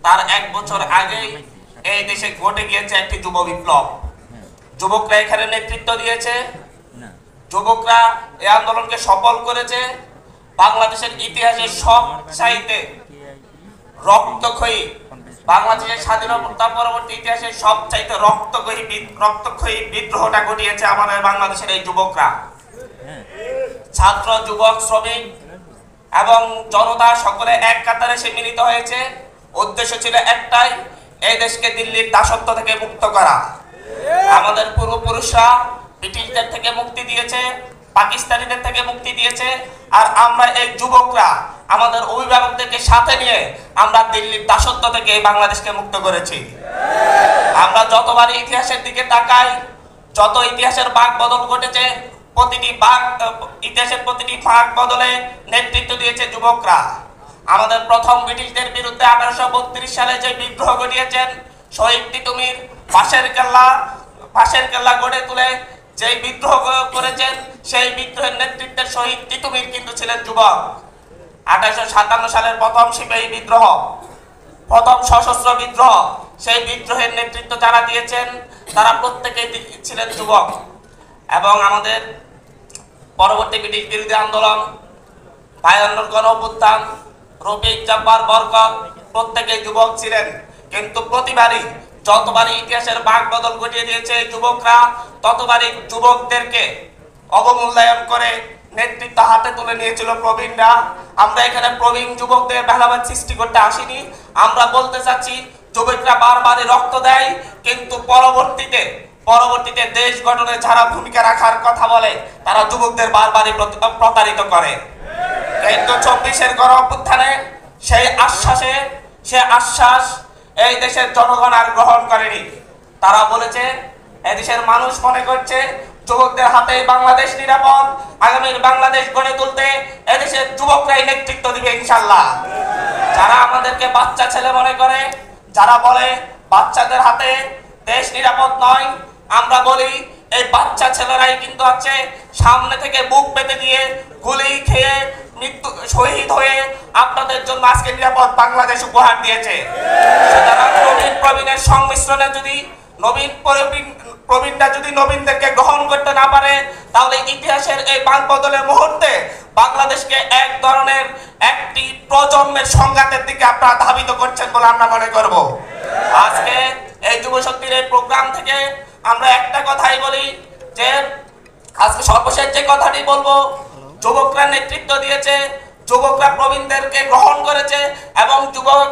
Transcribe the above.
তার 1 বছর আগেই এই দেশে ঘটে গিয়েছে একটি যুব বিপ্লব। যুবকরা এখানে নেতৃত্ব দিয়েছে, যুবকরা এই আন্দোলনকে সফল করেছে। বাংলাদেশের ইতিহাসে সবচাইতে রক্তক্ষয়ী, বাংলাদেশের স্বাধীনতা পরবর্তী ইতিহাসে সবচাইতে রক্তক্ষয়ী বিদ্রোহটা ঘটিয়েছে আমাদের বাংলাদেশের এই যুবকরা। ছাত্র, যুবক, শ্রমিক এবং জনতা সকলে এক কাতারে সে মিলিত হয়েছে। উদ্দেশ্য ছিল একটাই, এই দেশকে দিল্লির দাসত্ব থেকে মুক্ত করা। আমাদের পূর্বপুরুষরা ব্রিটিশদের থেকে মুক্তি দিয়েছে, পাকিস্তানিদের থেকে মুক্তি দিয়েছে, আর আমরা এই যুবকরা আমাদের অভিভাবকদেরকে সাথে নিয়ে আমরা দিল্লির দাসত্ব থেকে বাংলাদেশকে মুক্ত করেছি। আমরা যতবার ইতিহাসের দিকে তাকাই, যত ইতিহাসের বাঁক বদল ঘটেছে, ইতিহাসের প্রতিটি ফাঁক বদলে নেতৃত্ব দিয়েছে যুবকরা। আমাদের প্রথম ব্রিটিশদের বিরুদ্ধে 1832 সালে যে বিদ্রোহ ঘটিয়েছেন, শহীদ তিতুমির পাশের কেল্লা গড়ে তুলে যে বিদ্রোহ করেছেন, সেই বিদ্রোহের নেতৃত্বের শহীদ তিতুমির কিন্তু ছিলেন যুবক। 1857 সালের প্রথম সিপাহী বিদ্রোহ, প্রথম সশস্ত্র বিদ্রোহ, সেই বিদ্রোহের নেতৃত্ব যারা দিয়েছেন তারা প্রত্যেকেই ছিলেন যুবক। এবং আমাদের পরবর্তী ব্রিটিশ বিরোধী আন্দোলন, 52 গণ অভ্যুত্থান, রফিক, জব্বার, বরকত প্রত্যেকেই যুবক ছিলেন। কিন্তু প্রতিবারই যতবারই ইতিহাসের বাঁক বদল ঘটিয়ে দিয়েছে যুবকরা, ততবারই যুবকদেরকে অবমূল্যায়ন করে নেতৃত্ব হাতে তুলে নিয়েছিল প্রবীণরা। আমরা এখানে প্রবীণ যুবকদের ভেদাভেদ সৃষ্টি করতে আসিনি। আমরা বলতে চাচ্ছি, যুবকরা বারবারই রক্ত দেয়, কিন্তু পরবর্তীতে দেশ গঠনে যারা ভূমিকা রাখার কথা বলে তারা যুবকদের বারবারই প্রতারিত করে। কিন্তু 24-এর গণ অভ্যুত্থানে সেই আশ্বাস এই দেশের জনগণ আর গ্রহণ করেনি। তারা বলেছে, এদেশের মানুষ মনে করছে যুবকদের হাতে বাংলাদেশ নিরাপদ, আগামীর বাংলাদেশ গড়ে তুলতে এদেশের যুবকরাই নেতৃত্ব দিবে ইনশাআল্লাহ। যারা আমাদেরকে বাচ্চা ছেলে মনে করে, যারা বলে বাচ্চাদের হাতে দেশ নিরাপদ নয়, আমরা বলি এই বাচ্চা ছেলেরাই কিন্তু আছে সামনে থেকে বুক পেতে দিয়ে গুলি খেয়ে শহীদ হয়ে আপনাদের জন্য আজকে নিরাপদ বাংলাদেশ উপহার দিয়েছে। সুতরাং নবীন প্রবীণের সংমিশ্রণে যদি প্রবীণরা যদি নবীনদেরকে গ্রহণ করতে না পারে, তাহলে ইতিহাসের এই বাঁক বদলের মুহূর্তে বাংলাদেশকে এক ধরনের একটি প্রজন্মের সংঘাতের দিকে আপনারা ধাবিত করছেন বলে আমরা মনে করব। আজকে এই যুব শক্তির এই প্রোগ্রাম থেকে আমরা একটা কথাই বলি, যে আজকে সর্বশেষ যে কথাটি বলবো, যুবকরা নেতৃত্ব দিয়েছে, যুবকরা প্রবীণদেরকে গ্রহণ করেছে এবং যুবক